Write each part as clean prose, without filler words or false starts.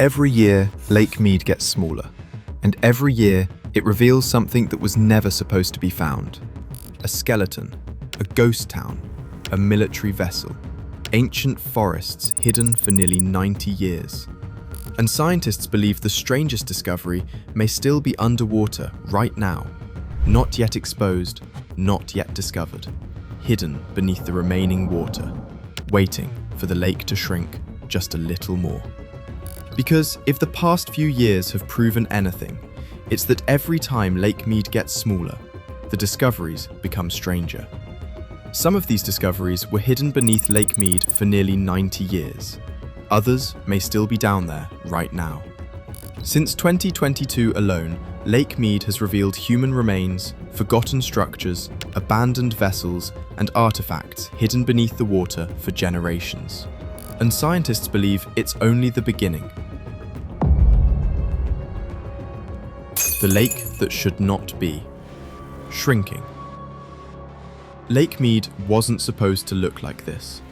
Every year, Lake Mead gets smaller, and every year it reveals something that was never supposed to be found. A skeleton, a ghost town, a military vessel, ancient forests hidden for nearly 90 years. And scientists believe the strangest discovery may still be underwater right now, not yet exposed, not yet discovered, hidden beneath the remaining water, waiting for the lake to shrink just a little more. Because if the past few years have proven anything, it's that every time Lake Mead gets smaller, the discoveries become stranger. Some of these discoveries were hidden beneath Lake Mead for nearly 90 years. Others may still be down there right now. Since 2022 alone, Lake Mead has revealed human remains, forgotten structures, abandoned vessels, and artifacts hidden beneath the water for generations. And scientists believe it's only the beginning. The lake that should not be. Shrinking. Lake Mead wasn't supposed to look like this.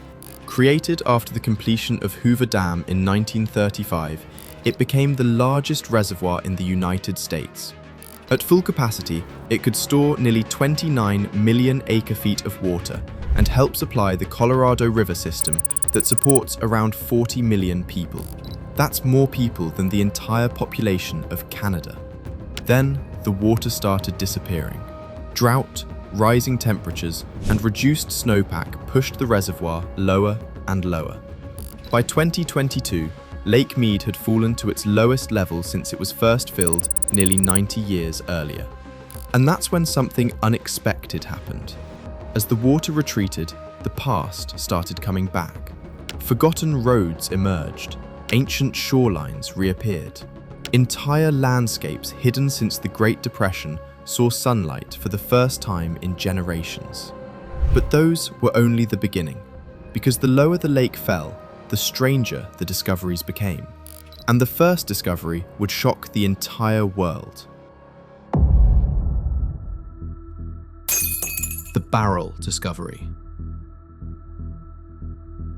Created after the completion of Hoover Dam in 1935, it became the largest reservoir in the United States. At full capacity, it could store nearly 29 million acre-feet of water and help supply the Colorado River system that supports around 40 million people. That's more people than the entire population of Canada. Then, the water started disappearing. Drought, rising temperatures, and reduced snowpack pushed the reservoir lower and lower. By 2022, Lake Mead had fallen to its lowest level since it was first filled nearly 90 years earlier. And that's when something unexpected happened. As the water retreated, the past started coming back. Forgotten roads emerged, ancient shorelines reappeared. Entire landscapes hidden since the Great Depression saw sunlight for the first time in generations. But those were only the beginning, because the lower the lake fell, the stranger the discoveries became. And the first discovery would shock the entire world. The barrel discovery.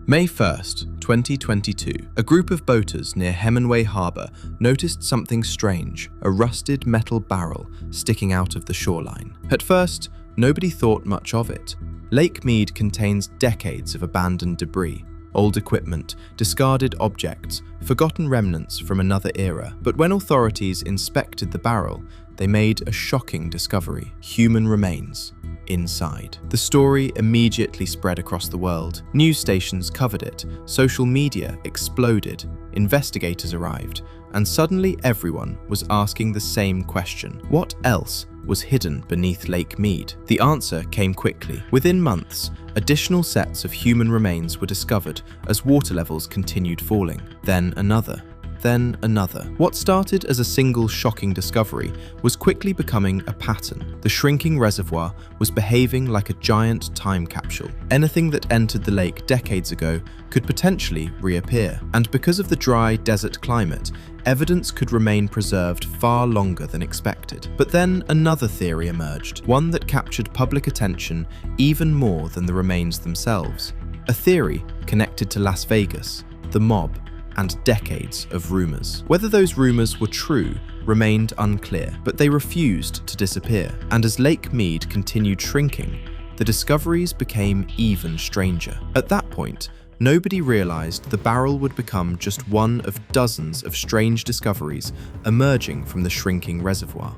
May 1st, 2022, a group of boaters near Hemingway Harbour noticed something strange, a rusted metal barrel sticking out of the shoreline. At first, nobody thought much of it. Lake Mead contains decades of abandoned debris, old equipment, discarded objects, forgotten remnants from another era. But when authorities inspected the barrel, they made a shocking discovery: human remains inside. The story immediately spread across the world. News stations covered it, social media exploded, investigators arrived, and suddenly everyone was asking the same question: what else was hidden beneath Lake Mead? The answer came quickly. Within months, additional sets of human remains were discovered as water levels continued falling. Then another. Then another. What started as a single shocking discovery was quickly becoming a pattern. The shrinking reservoir was behaving like a giant time capsule. Anything that entered the lake decades ago could potentially reappear. And because of the dry desert climate, evidence could remain preserved far longer than expected. But then another theory emerged, one that captured public attention even more than the remains themselves. A theory connected to Las Vegas, the mob, and decades of rumors. Whether those rumors were true remained unclear, but they refused to disappear. And as Lake Mead continued shrinking, the discoveries became even stranger. At that point, nobody realized the barrel would become just one of dozens of strange discoveries emerging from the shrinking reservoir.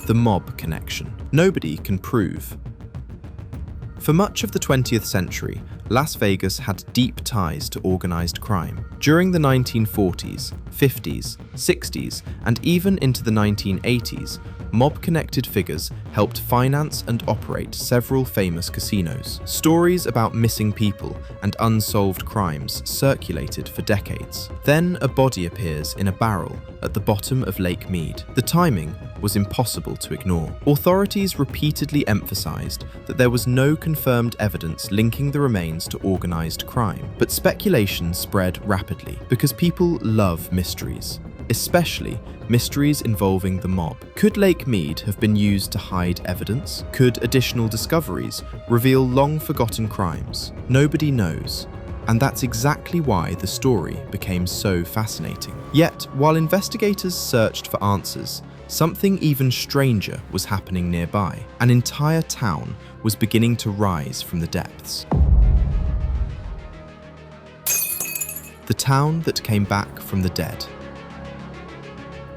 The mob connection. Nobody can prove. For much of the 20th century, Las Vegas had deep ties to organized crime. During the 1940s, 50s, 60s, and even into the 1980s, mob-connected figures helped finance and operate several famous casinos. Stories about missing people and unsolved crimes circulated for decades. Then a body appears in a barrel at the bottom of Lake Mead. The timing was impossible to ignore. Authorities repeatedly emphasized that there was no confirmed evidence linking the remains to organized crime, but speculation spread rapidly because people love mysteries, especially mysteries involving the mob. Could Lake Mead have been used to hide evidence? Could additional discoveries reveal long-forgotten crimes? Nobody knows. And that's exactly why the story became so fascinating. Yet, while investigators searched for answers, something even stranger was happening nearby. An entire town was beginning to rise from the depths. The town that came back from the dead.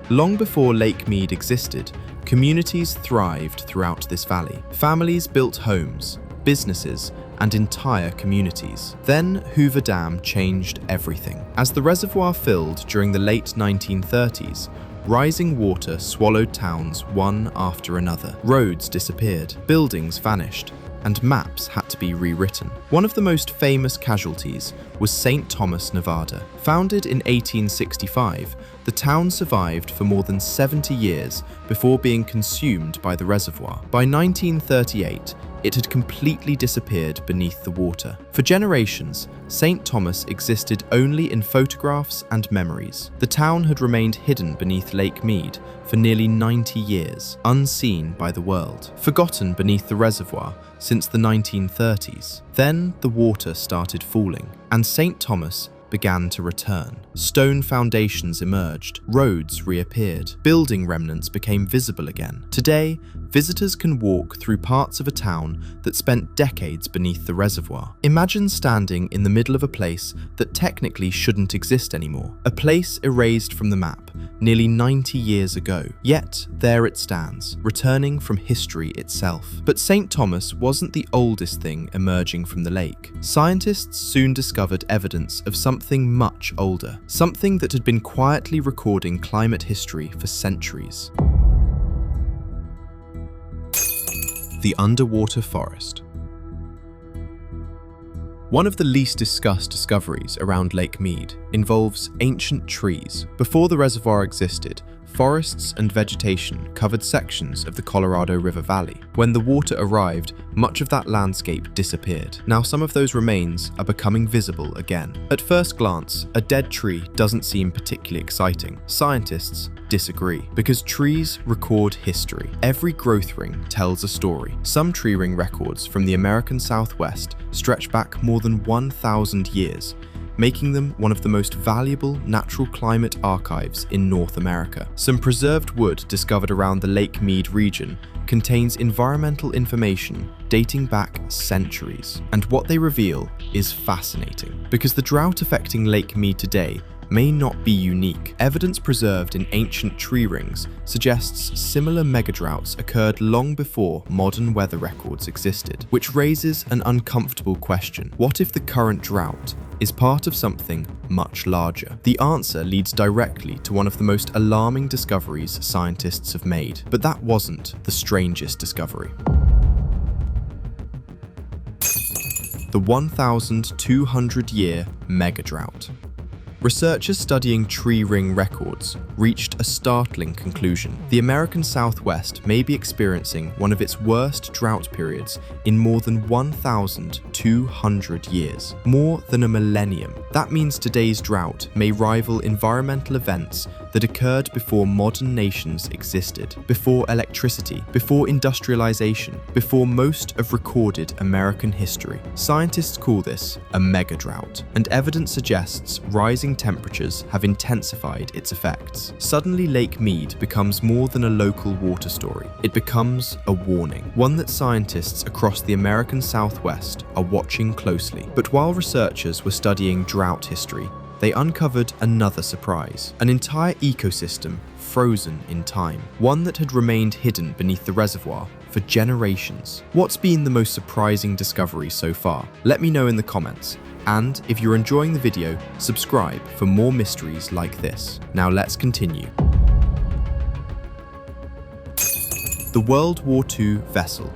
Long before Lake Mead existed, communities thrived throughout this valley. Families built homes, businesses, and entire communities. Then Hoover Dam changed everything. As the reservoir filled during the late 1930s, rising water swallowed towns one after another. Roads disappeared, buildings vanished, and maps had to be rewritten. One of the most famous casualties was St. Thomas, Nevada. Founded in 1865, the town survived for more than 70 years before being consumed by the reservoir. By 1938, it had completely disappeared beneath the water. For generations, St. Thomas existed only in photographs and memories. The town had remained hidden beneath Lake Mead for nearly 90 years, unseen by the world, forgotten beneath the reservoir since the 1930s. Then the water started falling, and St. Thomas began to return. Stone foundations emerged, roads reappeared, building remnants became visible again. Today, visitors can walk through parts of a town that spent decades beneath the reservoir. Imagine standing in the middle of a place that technically shouldn't exist anymore, a place erased from the map nearly 90 years ago. Yet, there it stands, returning from history itself. But St. Thomas wasn't the oldest thing emerging from the lake. Scientists soon discovered evidence of something much older, something that had been quietly recording climate history for centuries. The underwater forest. One of the least discussed discoveries around Lake Mead involves ancient trees. Before the reservoir existed, forests and vegetation covered sections of the Colorado River Valley. When the water arrived, much of that landscape disappeared. Now some of those remains are becoming visible again. At first glance, a dead tree doesn't seem particularly exciting. Scientists disagree, because trees record history. Every growth ring tells a story. Some tree ring records from the American Southwest stretch back more than 1,000 years, making them one of the most valuable natural climate archives in North America. Some preserved wood discovered around the Lake Mead region contains environmental information dating back centuries. And what they reveal is fascinating, because the drought affecting Lake Mead today may not be unique. Evidence preserved in ancient tree rings suggests similar megadroughts occurred long before modern weather records existed, which raises an uncomfortable question. What if the current drought is part of something much larger? The answer leads directly to one of the most alarming discoveries scientists have made, but that wasn't the strangest discovery. The 1,200-year megadrought. Researchers studying tree ring records reached a startling conclusion. The American Southwest may be experiencing one of its worst drought periods in more than 1,200 years, more than a millennium. That means today's drought may rival environmental events that occurred before modern nations existed, before electricity, before industrialization, before most of recorded American history. Scientists call this a megadrought, and evidence suggests rising temperatures have intensified its effects. Suddenly, Lake Mead becomes more than a local water story. It becomes a warning, one that scientists across the American Southwest are watching closely. But while researchers were studying drought history, they uncovered another surprise, an entire ecosystem frozen in time, one that had remained hidden beneath the reservoir for generations. What's been the most surprising discovery so far? Let me know in the comments. And if you're enjoying the video, subscribe for more mysteries like this. Now let's continue. The World War II vessel.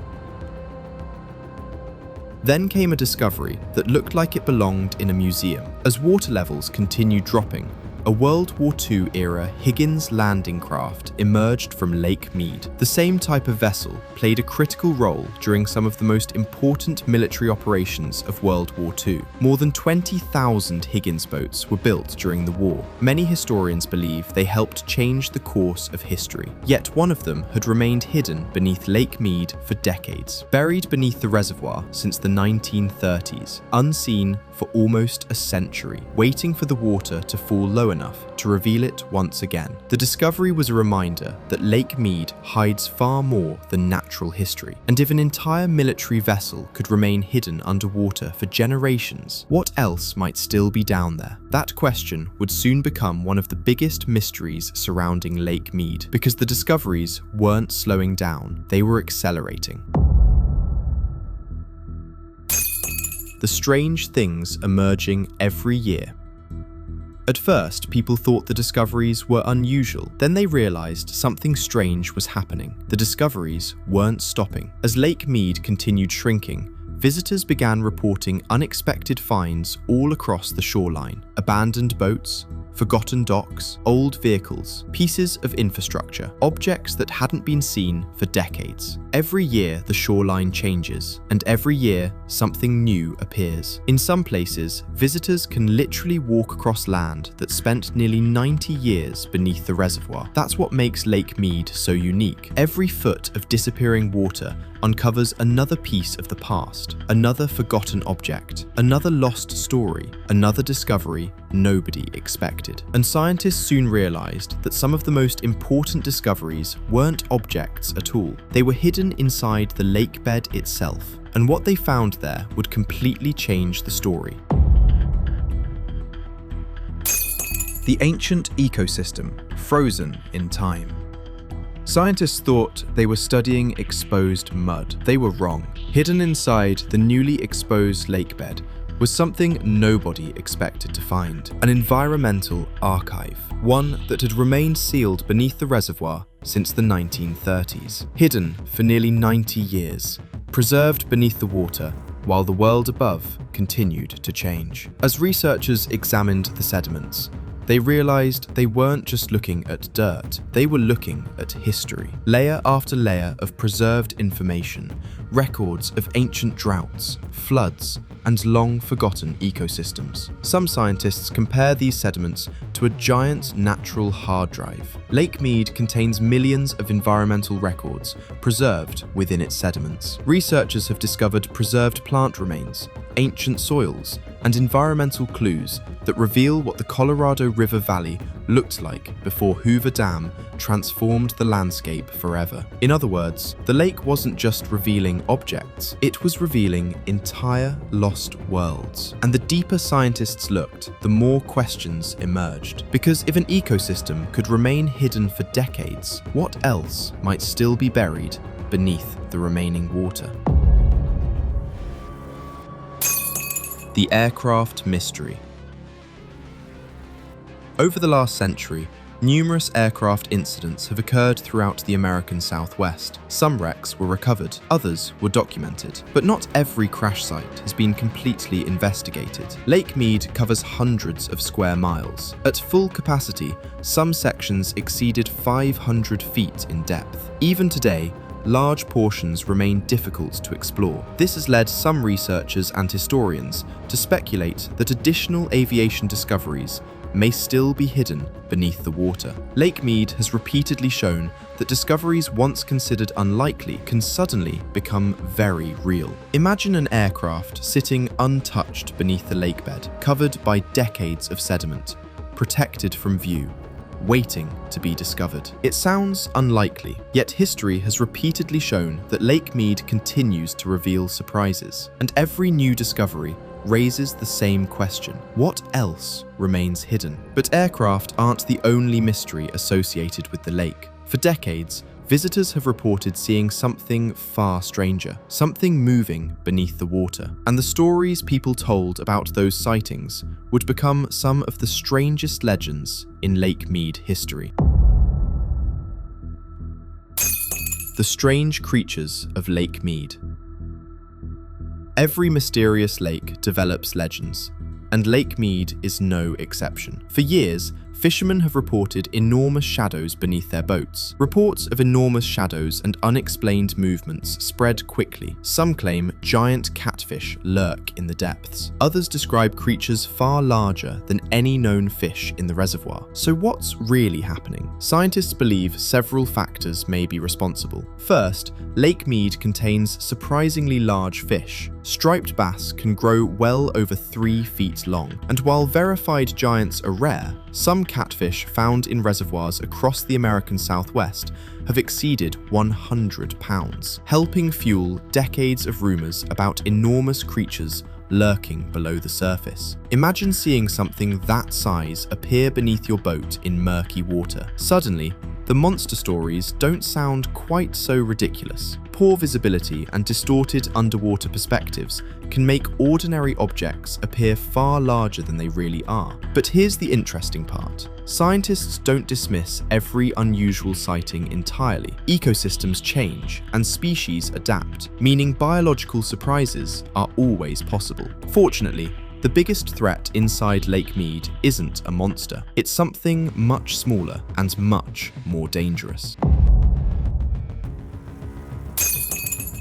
Then came a discovery that looked like it belonged in a museum. As water levels continued dropping, a World War II-era Higgins landing craft emerged from Lake Mead. The same type of vessel played a critical role during some of the most important military operations of World War II. More than 20,000 Higgins boats were built during the war. Many historians believe they helped change the course of history. Yet one of them had remained hidden beneath Lake Mead for decades, buried beneath the reservoir since the 1930s, unseen for almost a century, waiting for the water to fall low enough to reveal it once again. The discovery was a reminder that Lake Mead hides far more than natural history, and if an entire military vessel could remain hidden underwater for generations, what else might still be down there? That question would soon become one of the biggest mysteries surrounding Lake Mead, because the discoveries weren't slowing down, they were accelerating. The strange things emerging every year. At first, people thought the discoveries were unusual. Then they realized something strange was happening. The discoveries weren't stopping. As Lake Mead continued shrinking, visitors began reporting unexpected finds all across the shoreline. Abandoned boats, forgotten docks, old vehicles, pieces of infrastructure, objects that hadn't been seen for decades. Every year the shoreline changes, and every year something new appears. In some places, visitors can literally walk across land that spent nearly 90 years beneath the reservoir. That's what makes Lake Mead so unique. Every foot of disappearing water uncovers another piece of the past, another forgotten object, another lost story, another discovery nobody expected. And scientists soon realized that some of the most important discoveries weren't objects at all. They were hidden inside the lake bed itself, and what they found there would completely change the story. The ancient ecosystem, frozen in time. Scientists thought they were studying exposed mud. They were wrong. Hidden inside the newly exposed lake bed was something nobody expected to find. An environmental archive, one that had remained sealed beneath the reservoir since the 1930s. Hidden for nearly 90 years, preserved beneath the water while the world above continued to change. As researchers examined the sediments, they realized they weren't just looking at dirt, they were looking at history. Layer after layer of preserved information, records of ancient droughts, floods, and long-forgotten ecosystems. Some scientists compare these sediments to a giant natural hard drive. Lake Mead contains millions of environmental records preserved within its sediments. Researchers have discovered preserved plant remains, ancient soils, and environmental clues that reveal what the Colorado River Valley looked like before Hoover Dam transformed the landscape forever. In other words, the lake wasn't just revealing objects, it was revealing entire lost worlds. And the deeper scientists looked, the more questions emerged. Because if an ecosystem could remain hidden for decades, what else might still be buried beneath the remaining water? The aircraft mystery. Over the last century, numerous aircraft incidents have occurred throughout the American Southwest. Some wrecks were recovered, others were documented, but not every crash site has been completely investigated. Lake Mead covers hundreds of square miles. At full capacity, some sections exceeded 500 feet in depth. Even today, large portions remain difficult to explore. This has led some researchers and historians to speculate that additional aviation discoveries may still be hidden beneath the water. Lake Mead has repeatedly shown that discoveries once considered unlikely can suddenly become very real. Imagine an aircraft sitting untouched beneath the lakebed, covered by decades of sediment, protected from view, waiting to be discovered. It sounds unlikely, yet history has repeatedly shown that Lake Mead continues to reveal surprises, and every new discovery raises the same question: what else remains hidden? But aircraft aren't the only mystery associated with the lake. For decades, visitors have reported seeing something far stranger, something moving beneath the water. And the stories people told about those sightings would become some of the strangest legends in Lake Mead history. The strange creatures of Lake Mead. Every mysterious lake develops legends, and Lake Mead is no exception. For years, Fishermen have reported enormous shadows beneath their boats. Reports of enormous shadows and unexplained movements spread quickly. Some claim giant catfish lurk in the depths. Others describe creatures far larger than any known fish in the reservoir. So what's really happening? Scientists believe several factors may be responsible. First, Lake Mead contains surprisingly large fish. Striped bass can grow well over 3 feet long, and while verified giants are rare, some catfish found in reservoirs across the American Southwest have exceeded 100 pounds, helping fuel decades of rumors about enormous creatures lurking below the surface. Imagine seeing something that size appear beneath your boat in murky water. Suddenly, the monster stories don't sound quite so ridiculous. Poor visibility and distorted underwater perspectives can make ordinary objects appear far larger than they really are. But here's the interesting part. Scientists don't dismiss every unusual sighting entirely. Ecosystems change and species adapt, meaning biological surprises are always possible. Fortunately, the biggest threat inside Lake Mead isn't a monster. It's something much smaller and much more dangerous.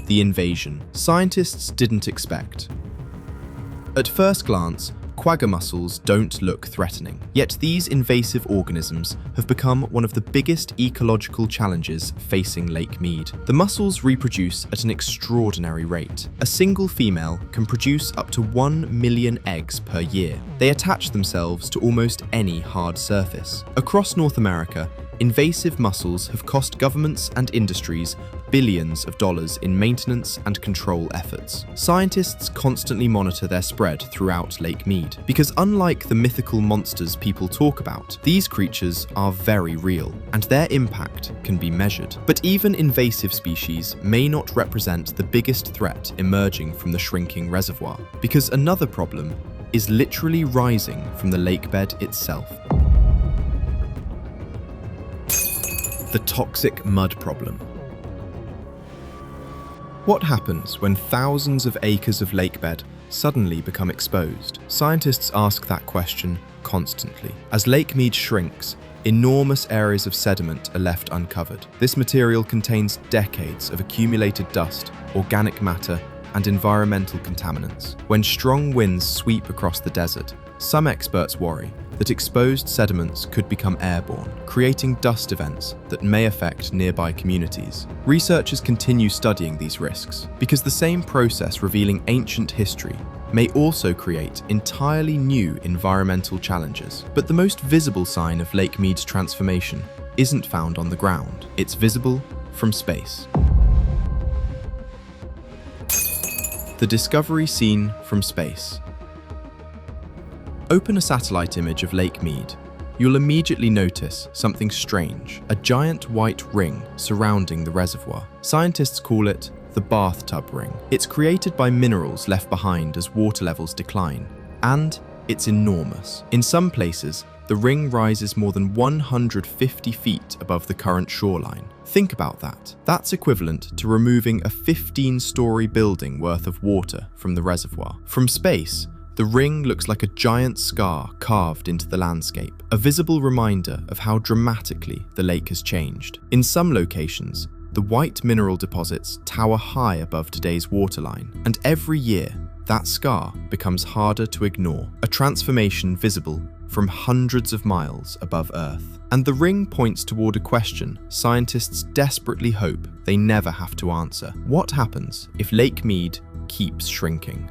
The invasion. Scientists didn't expect. At first glance, quagga mussels don't look threatening. Yet these invasive organisms have become one of the biggest ecological challenges facing Lake Mead. The mussels reproduce at an extraordinary rate. A single female can produce up to 1 million eggs per year. They attach themselves to almost any hard surface. Across North America, invasive mussels have cost governments and industries billions of dollars in maintenance and control efforts. Scientists constantly monitor their spread throughout Lake Mead, because unlike the mythical monsters people talk about, these creatures are very real, and their impact can be measured. But even invasive species may not represent the biggest threat emerging from the shrinking reservoir, because another problem is literally rising from the lake bed itself. The toxic mud problem. What happens when thousands of acres of lakebed suddenly become exposed? Scientists ask that question constantly. As Lake Mead shrinks, enormous areas of sediment are left uncovered. This material contains decades of accumulated dust, organic matter, and environmental contaminants. When strong winds sweep across the desert, some experts worry that exposed sediments could become airborne, creating dust events that may affect nearby communities. Researchers continue studying these risks because the same process revealing ancient history may also create entirely new environmental challenges. But the most visible sign of Lake Mead's transformation isn't found on the ground. It's visible from space. The discovery seen from space. Open a satellite image of Lake Mead. You'll immediately notice something strange, a giant white ring surrounding the reservoir. Scientists call it the bathtub ring. It's created by minerals left behind as water levels decline, and it's enormous. In some places, the ring rises more than 150 feet above the current shoreline. Think about that. That's equivalent to removing a 15-story building worth of water from the reservoir. From space, the ring looks like a giant scar carved into the landscape, a visible reminder of how dramatically the lake has changed. In some locations, the white mineral deposits tower high above today's waterline, and every year, that scar becomes harder to ignore, a transformation visible from hundreds of miles above Earth. And the ring points toward a question scientists desperately hope they never have to answer. What happens if Lake Mead keeps shrinking?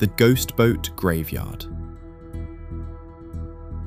The Ghost Boat Graveyard.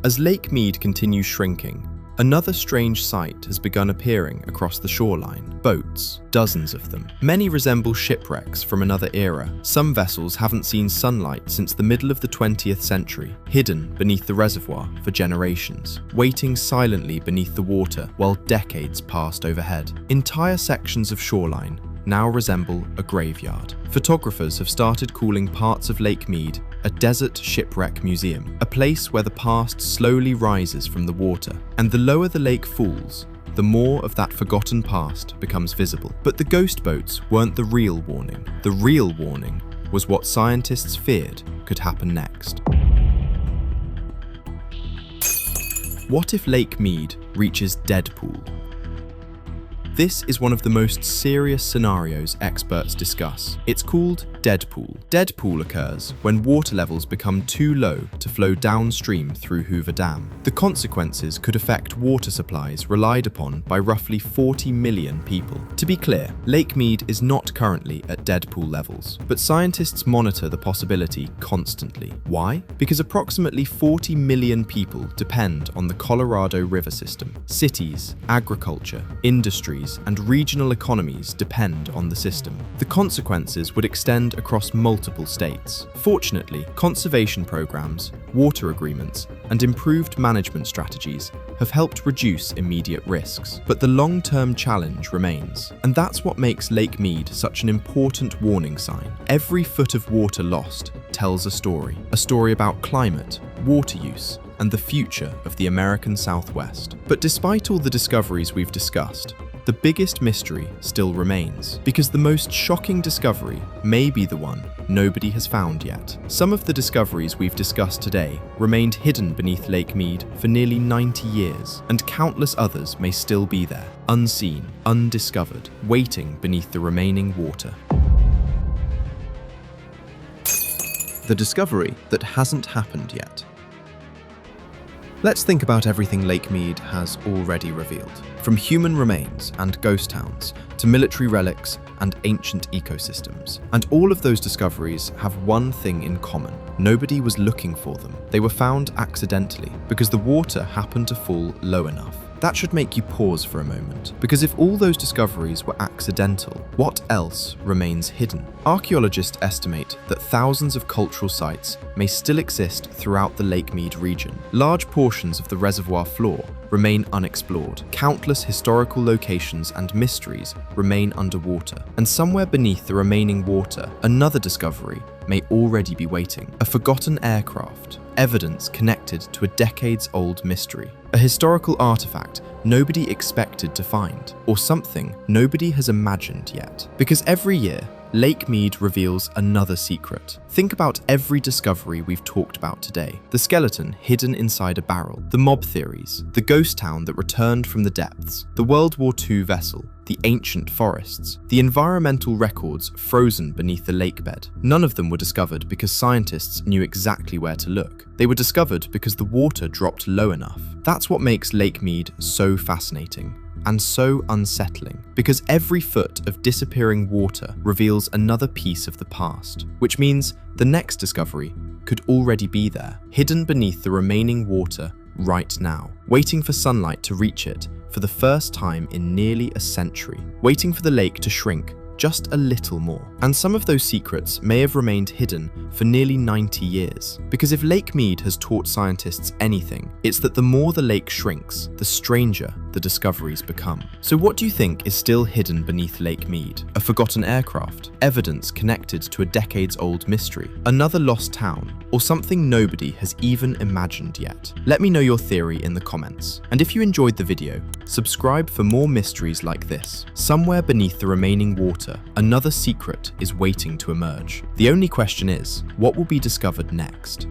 As Lake Mead continues shrinking, another strange sight has begun appearing across the shoreline. Boats, dozens of them. Many resemble shipwrecks from another era. Some vessels haven't seen sunlight since the middle of the 20th century, hidden beneath the reservoir for generations, waiting silently beneath the water while decades passed overhead. Entire sections of shoreline now resemble a graveyard. Photographers have started calling parts of Lake Mead a desert shipwreck museum, a place where the past slowly rises from the water. And the lower the lake falls, the more of that forgotten past becomes visible. But the ghost boats weren't the real warning. The real warning was what scientists feared could happen next. What if Lake Mead reaches Deadpool? This is one of the most serious scenarios experts discuss. It's called Deadpool. Deadpool occurs when water levels become too low to flow downstream through Hoover Dam. The consequences could affect water supplies relied upon by roughly 40 million people. To be clear, Lake Mead is not currently at Deadpool levels, but scientists monitor the possibility constantly. Why? Because approximately 40 million people depend on the Colorado River system. Cities, agriculture, industries, and regional economies depend on the system. The consequences would extend across multiple states. Fortunately, conservation programs, water agreements, and improved management strategies have helped reduce immediate risks. But the long-term challenge remains. And that's what makes Lake Mead such an important warning sign. Every foot of water lost tells a story about climate, water use, and the future of the American Southwest. But despite all the discoveries we've discussed, the biggest mystery still remains, because the most shocking discovery may be the one nobody has found yet. Some of the discoveries we've discussed today remained hidden beneath Lake Mead for nearly 90 years, and countless others may still be there, unseen, undiscovered, waiting beneath the remaining water. The discovery that hasn't happened yet. Let's think about everything Lake Mead has already revealed. From human remains and ghost towns to military relics and ancient ecosystems. And all of those discoveries have one thing in common. Nobody was looking for them. They were found accidentally because the water happened to fall low enough. That should make you pause for a moment, because if all those discoveries were accidental, what else remains hidden? Archaeologists estimate that thousands of cultural sites may still exist throughout the Lake Mead region. Large portions of the reservoir floor remain unexplored. Countless historical locations and mysteries remain underwater. And somewhere beneath the remaining water, another discovery may already be waiting. A forgotten aircraft, evidence connected to a decades-old mystery. A historical artifact nobody expected to find, or something nobody has imagined yet. Because every year, Lake Mead reveals another secret. Think about every discovery we've talked about today. The skeleton hidden inside a barrel, the mob theories, the ghost town that returned from the depths, the World War II vessel, the ancient forests, the environmental records frozen beneath the lake bed. None of them were discovered because scientists knew exactly where to look. They were discovered because the water dropped low enough. That's what makes Lake Mead so fascinating and so unsettling, because every foot of disappearing water reveals another piece of the past, which means the next discovery could already be there, hidden beneath the remaining water right now, waiting for sunlight to reach it for the first time in nearly a century, waiting for the lake to shrink just a little more. And some of those secrets may have remained hidden for nearly 90 years. Because if Lake Mead has taught scientists anything, it's that the more the lake shrinks, the stranger the discoveries become. So what do you think is still hidden beneath Lake Mead? A forgotten aircraft, evidence connected to a decades-old mystery, another lost town, or something nobody has even imagined yet? Let me know your theory in the comments. And if you enjoyed the video, subscribe for more mysteries like this. Somewhere beneath the remaining water, another secret is waiting to emerge. The only question is, what will be discovered next?